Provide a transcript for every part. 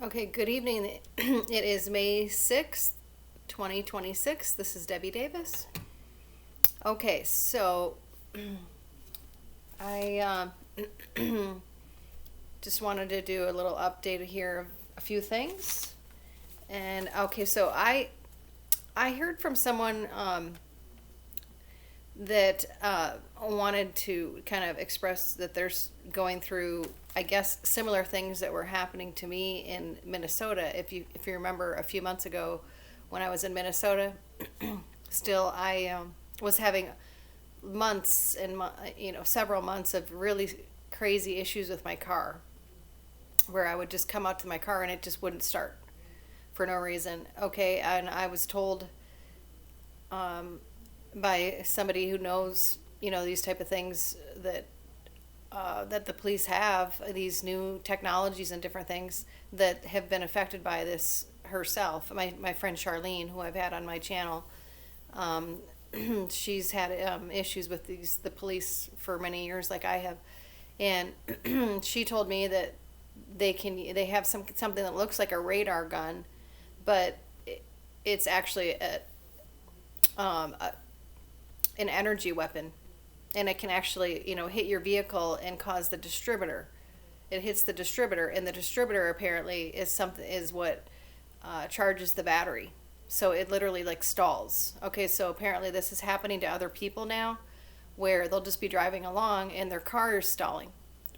Okay, good evening. It is May 6th, 2026. This is Debbie Davis. Okay, so I just wanted to do a little update here of a few things. And okay, so I heard from someone that wanted to kind of express that there's going through, I guess, similar things that were happening to me in Minnesota. If you remember a few months ago when I was in Minnesota, still I was having months and several months of really crazy issues with my car, where I would just come out to my car and it just wouldn't start for no reason. Okay, and I was told um, by somebody who knows, these type of things that the police have these new technologies and different things that have been affected by this herself. My friend Charlene, who I've had on my channel, um, she's had issues with the police for many years, like I have, and she told me that they have something that looks like a radar gun, but it's actually a an energy weapon, and it can actually hit your vehicle and cause the distributor. It hits the distributor, and the distributor apparently is what charges the battery. So it literally like stalls. Okay, so apparently this is happening to other people now, where they'll just be driving along and their car is stalling,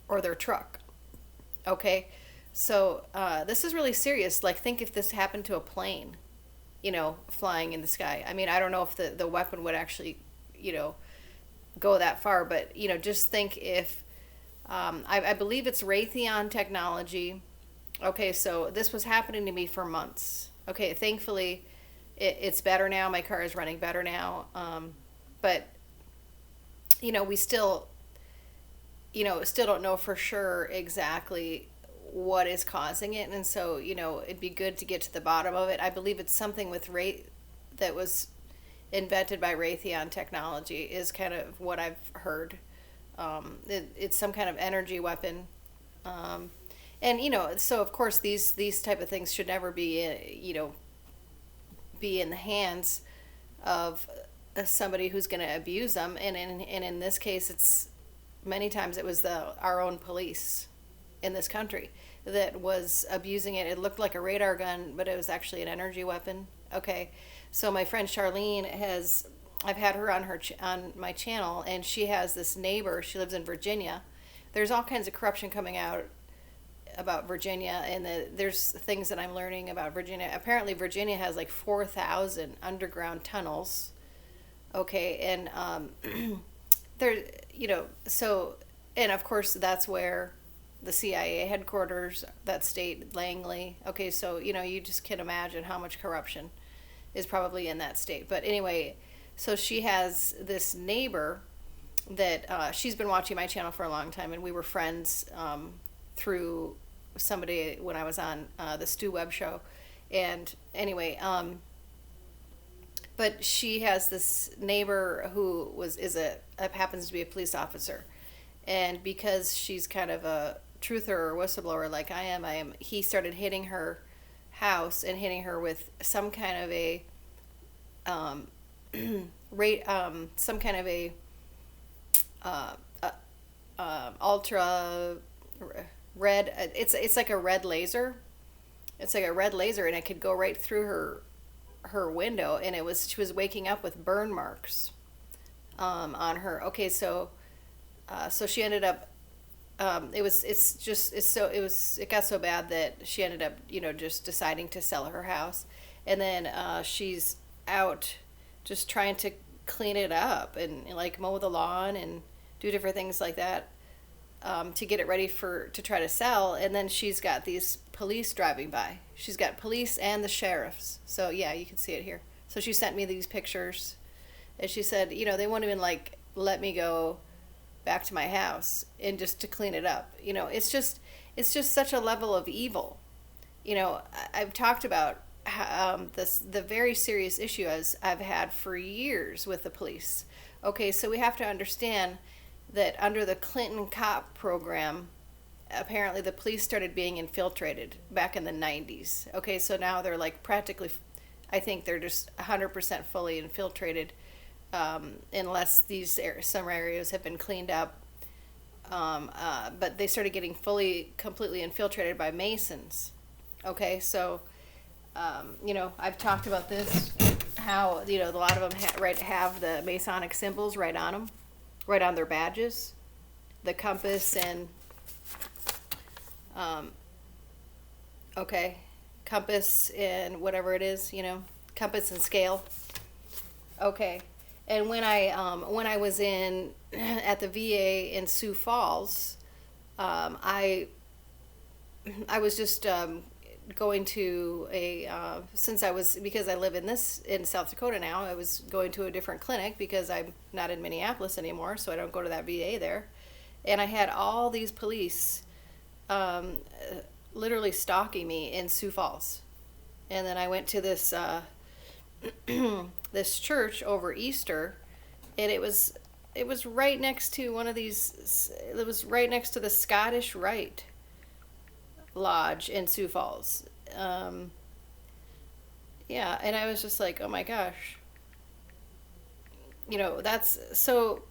or their truck. Okay, so this is really serious. Like, think if this happened to a plane, flying in the sky. I mean, I don't know if the weapon would actually, you know, go that far, but, just think if, I believe it's Raytheon technology. Okay, so this was happening to me for months. Okay, thankfully, it's better now. My car is running better now. But, we still don't know for sure exactly what is causing it. And so, it'd be good to get to the bottom of it. I believe it's something with that was invented by Raytheon technology, is kind of what I've heard. It's some kind of energy weapon. And, so of course these type of things should never be in the hands of somebody who's going to abuse them. And in this case, it's many times it was our own police in this country that was abusing it. It looked like a radar gun, but it was actually an energy weapon. Okay, so my friend Charlene I've had her on my channel, and she has this neighbor. She lives in Virginia. There's all kinds of corruption coming out about Virginia, and there's things that I'm learning about Virginia. Apparently, Virginia has like 4,000 underground tunnels. Okay, and there, so, and of course that's where the CIA headquarters, that state, Langley. Okay, so you just can imagine how much corruption is probably in that state. But anyway, so she has this neighbor that she's been watching my channel for a long time, and we were friends through somebody when I was on the Stu Webb show. And anyway, but she has this neighbor who happens to be a police officer, and because she's kind of a truther or whistleblower like he started hitting her house and hitting her with some kind of a um, rate some kind of a uh, ultra red. It's like a red laser. It's like a red laser, and it could go right through her window, and she was waking up with burn marks on her. Okay, so she ended up. It got so bad that she ended up, just deciding to sell her house, and then she's out just trying to clean it up and like mow the lawn and do different things like that, to get it ready to try to sell. And then she's got these police driving by. She's got police and the sheriffs. So yeah, you can see it here. So she sent me these pictures, and she said, they won't even like let me go back to my house and just to clean it up. It's just such a level of evil. I've talked about the very serious issue as I've had for years with the police. Okay, so we have to understand that under the Clinton cop program, apparently the police started being infiltrated back in the 90s. Okay, so now they're like practically, I think they're just 100% fully infiltrated, unless some areas have been cleaned up. But they started getting completely infiltrated by Masons. Okay, so, I've talked about this, how, a lot of them have the Masonic symbols right on them, right on their badges, the compass and, okay, compass and whatever it is, compass and scale. Okay, and when I was in at the VA in Sioux Falls, I was just going to because I live in South Dakota now. I was going to a different clinic because I'm not in Minneapolis anymore, so I don't go to that VA there. And I had all these police literally stalking me in Sioux Falls. And then I went to this this church over Easter, and it was right next to one of these. It was right next to the Scottish Rite Lodge in Sioux Falls. Yeah, and I was just like, oh my gosh. That's so.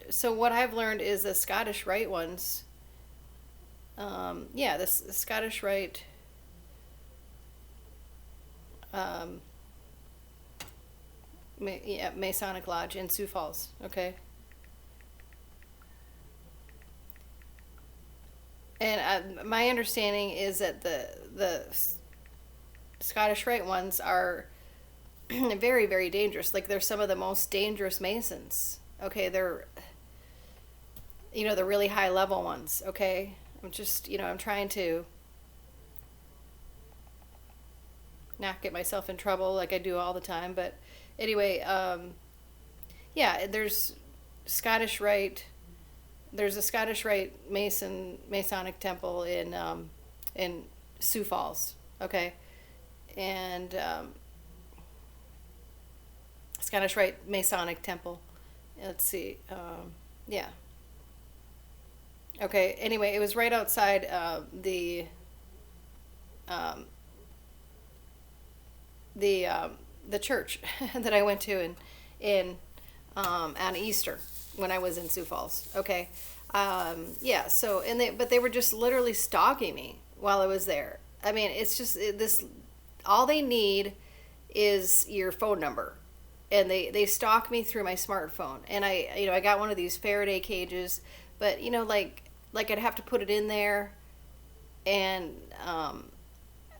So what I've learned is the Scottish Rite ones. Yeah, the Scottish Rite. Um, Masonic Lodge in Sioux Falls. Okay. And my understanding is that the Scottish Rite ones are very, very dangerous. Like, they're some of the most dangerous Masons. Okay, they're the really high level ones. Okay, I'm just I'm trying to not get myself in trouble like I do all the time. But anyway, yeah, Scottish Rite. There's a Scottish Rite Masonic temple in Sioux Falls. Okay, and Scottish Rite Masonic temple. Let's see. Yeah. Okay. Anyway, it was right outside um, the church that I went to in on Easter when I was in Sioux Falls. Okay. Yeah. So but they were just literally stalking me while I was there. I mean, it's just this. All they need is your phone number, and they stalk me through my smartphone. And I got one of these Faraday cages, but like I'd have to put it in there, and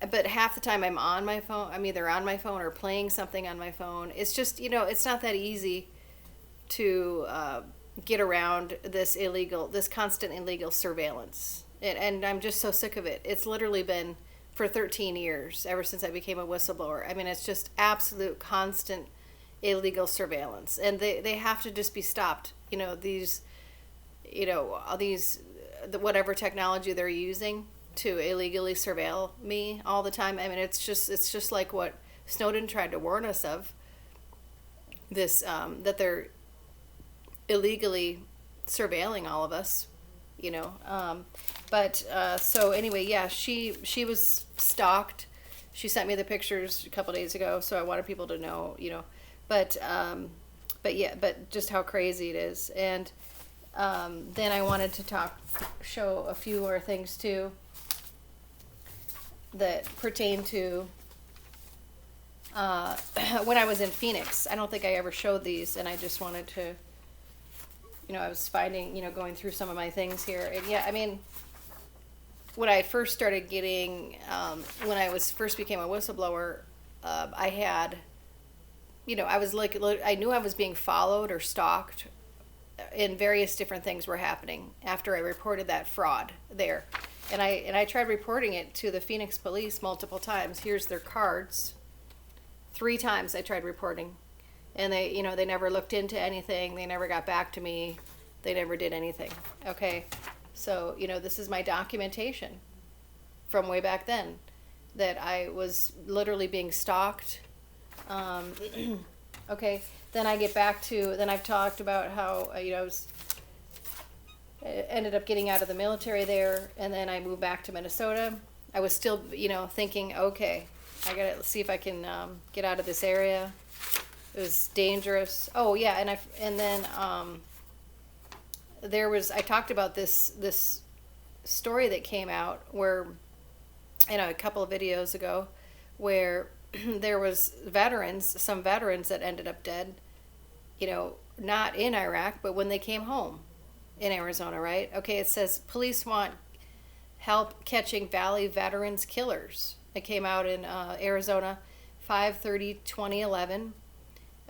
but half the time I'm on my phone. I'm either on my phone or playing something on my phone. It's just it's not that easy to get around this constant illegal surveillance. And I'm just so sick of it. It's literally been for 13 years, ever since I became a whistleblower. I mean, it's just absolute constant illegal surveillance, and they have to just be stopped. All these whatever technology they're using to illegally surveil me all the time. I mean, it's just like what Snowden tried to warn us of. This that they're illegally surveilling all of us. But so anyway, yeah, she was stalked. She sent me the pictures a couple days ago, so I wanted people to know, but yeah, but just how crazy it is. And then I wanted to show a few more things too that pertain to when I was in Phoenix. I don't think I ever showed these, and I just wanted to, I was finding, going through some of my things here. And yeah, I mean, when I first started getting, when I first became a whistleblower, I had, I was like, I knew I was being followed or stalked, and various different things were happening after I reported that fraud there. And I tried reporting it to the Phoenix police multiple times. Here's their cards. 3 times I tried reporting. And they never looked into anything. They never got back to me. They never did anything. Okay. So, this is my documentation from way back then, that I was literally being stalked. Okay. Then I get back to, then I've talked about how, ended up getting out of the military there, and then I moved back to Minnesota. I was still, thinking, okay, I gotta see if I can get out of this area. It was dangerous. Oh yeah, and then I talked about this story that came out where, a couple of videos ago, where there was some veterans that ended up dead, not in Iraq, but when they came home in Arizona, right? Okay, it says police want help catching Valley veterans killers. It came out in Arizona, 5/30/2011.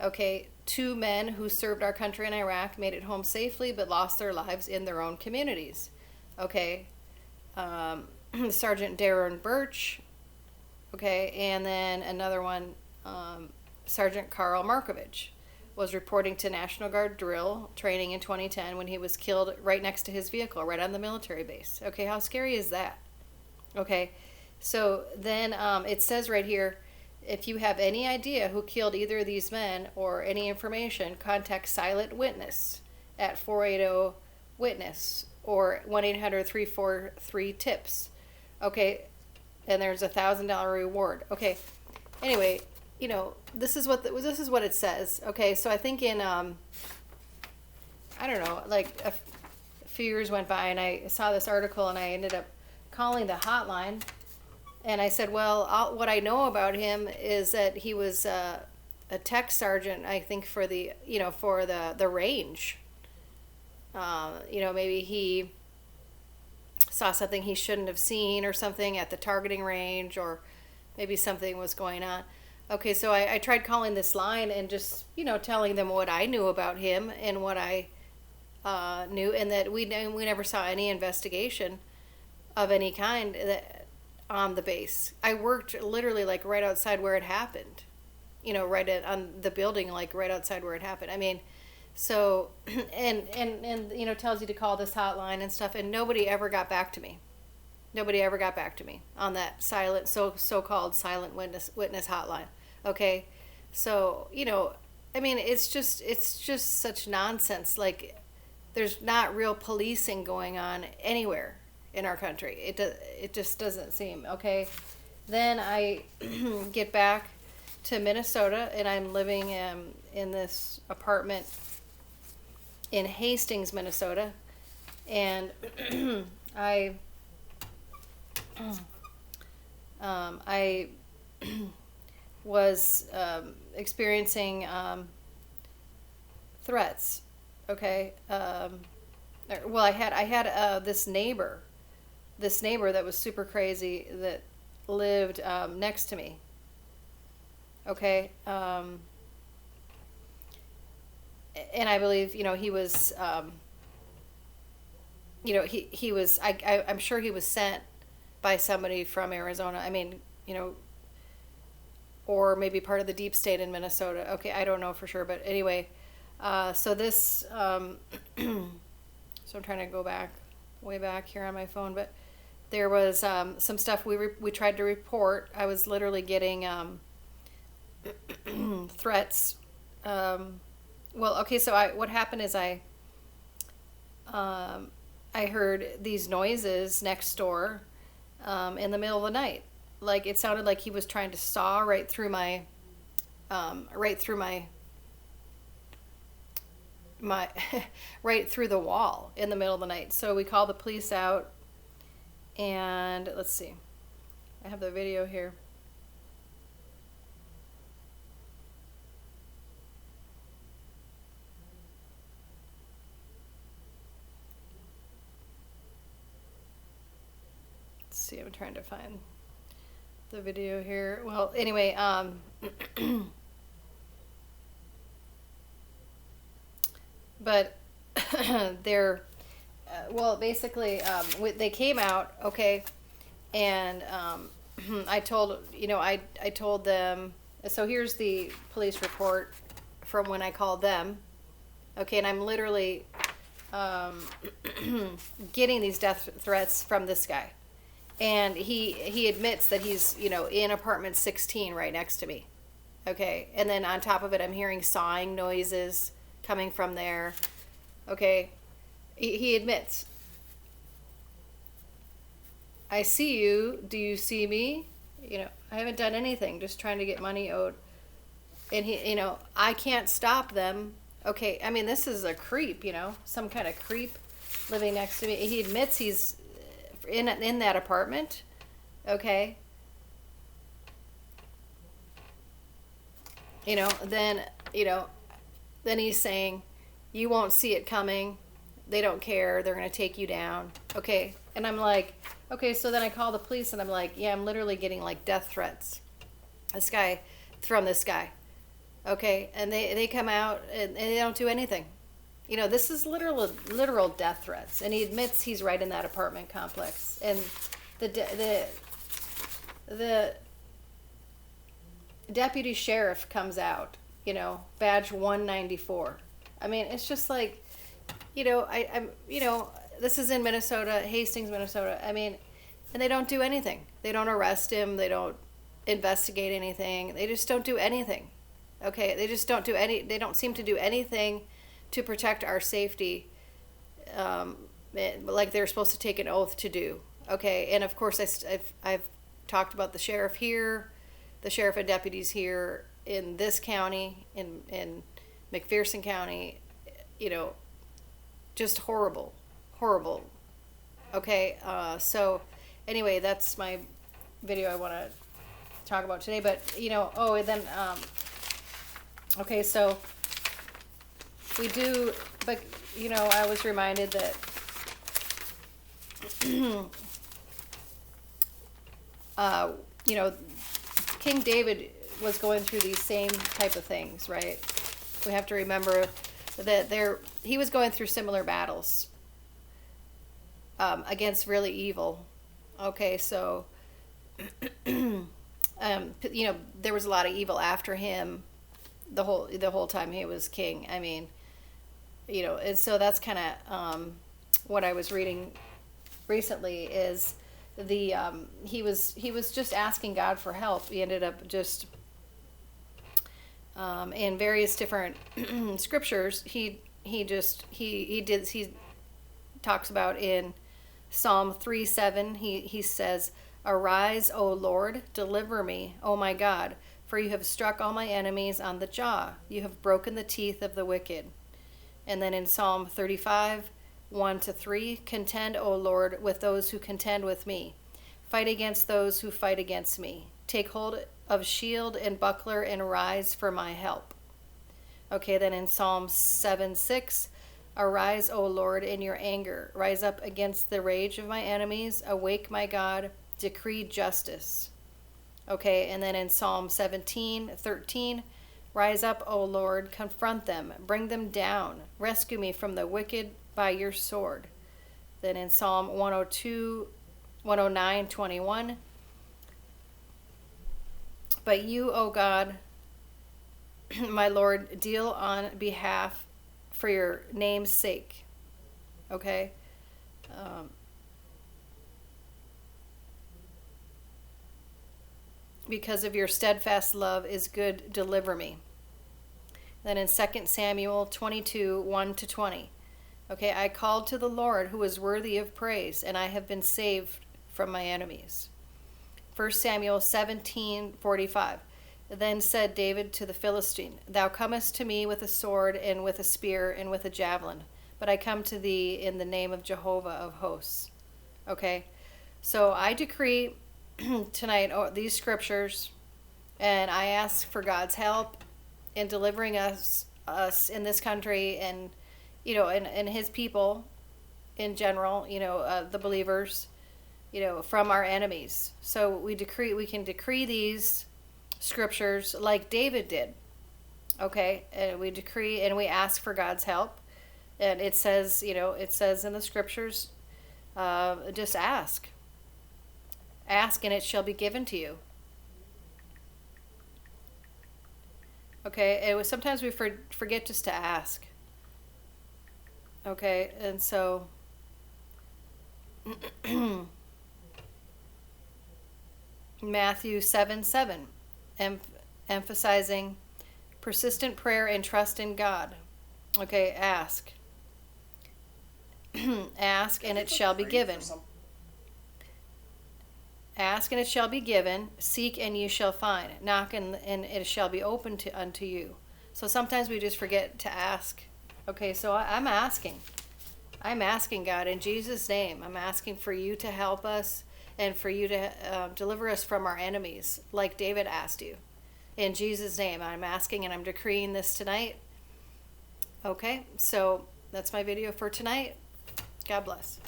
Okay, 2 men who served our country in Iraq made it home safely but lost their lives in their own communities. Okay, Sergeant Darren Birch. Okay, and then another one, Sergeant Carl Markovich was reporting to National Guard drill training in 2010 when he was killed right next to his vehicle, right on the military base. Okay, how scary is that? Okay, so then it says right here, if you have any idea who killed either of these men or any information, contact Silent Witness at 480-WITNESS or 1-800-343-TIPS. Okay, and there's a $1,000 reward. Okay, anyway, this is what it says. Okay, so I think in I don't know, like a few years went by, and I saw this article, and I ended up calling the hotline, and I said, well, what I know about him is that he was a tech sergeant, I think, for the range. Maybe he saw something he shouldn't have seen or something at the targeting range, or maybe something was going on. Okay, so I tried calling this line and just, telling them what I knew about him and what I knew, and that we never saw any investigation of any kind on the base. I worked literally like right outside where it happened, on the building, like right outside where it happened. I mean, so, and tells you to call this hotline and stuff, and nobody ever got back to me. Nobody ever got back to me on that so-called silent witness hotline. Okay, so I mean, it's just such nonsense. Like, there's not real policing going on anywhere in our country. It just doesn't seem. Okay, then I get back to Minnesota, and I'm living in this apartment in Hastings, Minnesota, and I was experiencing threats. Okay, well, I had this neighbor that was super crazy that lived next to me. Okay, and I believe he was he was I'm sure he was sent by somebody from Arizona. I mean, or maybe part of the deep state in Minnesota. Okay, I don't know for sure, but anyway, so this, so I'm trying to go way back here on my phone, but there was some stuff we tried to report. I was literally getting threats. Well, okay, so what happened is I heard these noises next door in the middle of the night. Like, it sounded like he was trying to saw right through my right through the wall in the middle of the night. So we called the police out, and let's see, I have the video here. Let's see, I'm trying to find the video here. Well, anyway, but they're well, basically, they came out, okay, and I told I told them. So here's the police report from when I called them, okay, and I'm literally getting these death threats from this guy. And he admits that he's, in apartment 16 right next to me. Okay. And then on top of it, I'm hearing sawing noises coming from there. Okay. He admits, I see you. Do you see me? I haven't done anything, just trying to get money owed. And I can't stop them. Okay, I mean, this is a creep, some kind of creep living next to me. He admits he's in that apartment. Okay. Then, then he's saying, you won't see it coming. They don't care. They're going to take you down. Okay. And I'm like, okay, so then I call the police and I'm like, yeah, I'm literally getting like death threats. From this guy. Okay. And they come out and they don't do anything. This is literal death threats. And he admits he's right in that apartment complex. And the deputy sheriff comes out, badge 194. I mean, it's just like, I'm this is in Minnesota, Hastings, Minnesota. I mean, and they don't do anything. They don't arrest him. They don't investigate anything. They just don't do anything. Okay, they don't seem to do anything to protect our safety, like they're supposed to take an oath to do. Okay, and of course I've talked about the sheriff here, the sheriff and deputies here in this county, in McPherson County, just horrible. Okay, so anyway, that's my video I want to talk about today. But and then okay, so we do, but I was reminded that King David was going through these same type of things, right? We have to remember that he was going through similar battles against really evil. Okay, so there was a lot of evil after him the whole time he was king. I mean, and so that's kind of what I was reading recently is he was just asking God for help. He ended up just in various different scriptures. He talks about in Psalm 3:7. He says, "Arise, O Lord, deliver me, O my God, for you have struck all my enemies on the jaw. You have broken the teeth of the wicked." And then in Psalm 35, 1-3, "Contend, O Lord, with those who contend with me. Fight against those who fight against me. Take hold of shield and buckler and rise for my help." Okay, then in Psalm 7:6, "Arise, O Lord, in your anger. Rise up against the rage of my enemies. Awake, my God. Decree justice." Okay, and then in Psalm 17:13, "Rise up, O Lord, confront them, bring them down. Rescue me from the wicked by your sword." Then in Psalm 109:21, "But you, O God, my Lord, deal on behalf for your name's sake." Okay? "Because of your steadfast love is good, deliver me." Then in 2 Samuel 22, 1-20. Okay, "I called to the Lord who is worthy of praise, and I have been saved from my enemies." 1 Samuel 17:45. "Then said David to the Philistine, Thou comest to me with a sword and with a spear and with a javelin, but I come to thee in the name of Jehovah of hosts." Okay, so I decree tonight these scriptures, and I ask for God's help in delivering us in this country, and and his people in general, the believers, from our enemies. So we can decree these scriptures like David did. Okay, and we decree and we ask for God's help. And it says in the scriptures, just ask and it shall be given to you. Okay, sometimes we forget just to ask. Okay, and so Matthew 7:7, emphasizing persistent prayer and trust in God. Okay, ask. Ask and it shall be given. Ask and it shall be given. Seek and you shall find. Knock and it shall be opened unto you. So sometimes we just forget to ask. Okay, so I'm asking. I'm asking God in Jesus' name. I'm asking for you to help us and for you to deliver us from our enemies, like David asked you. In Jesus' name, I'm asking and I'm decreeing this tonight. Okay, so that's my video for tonight. God bless.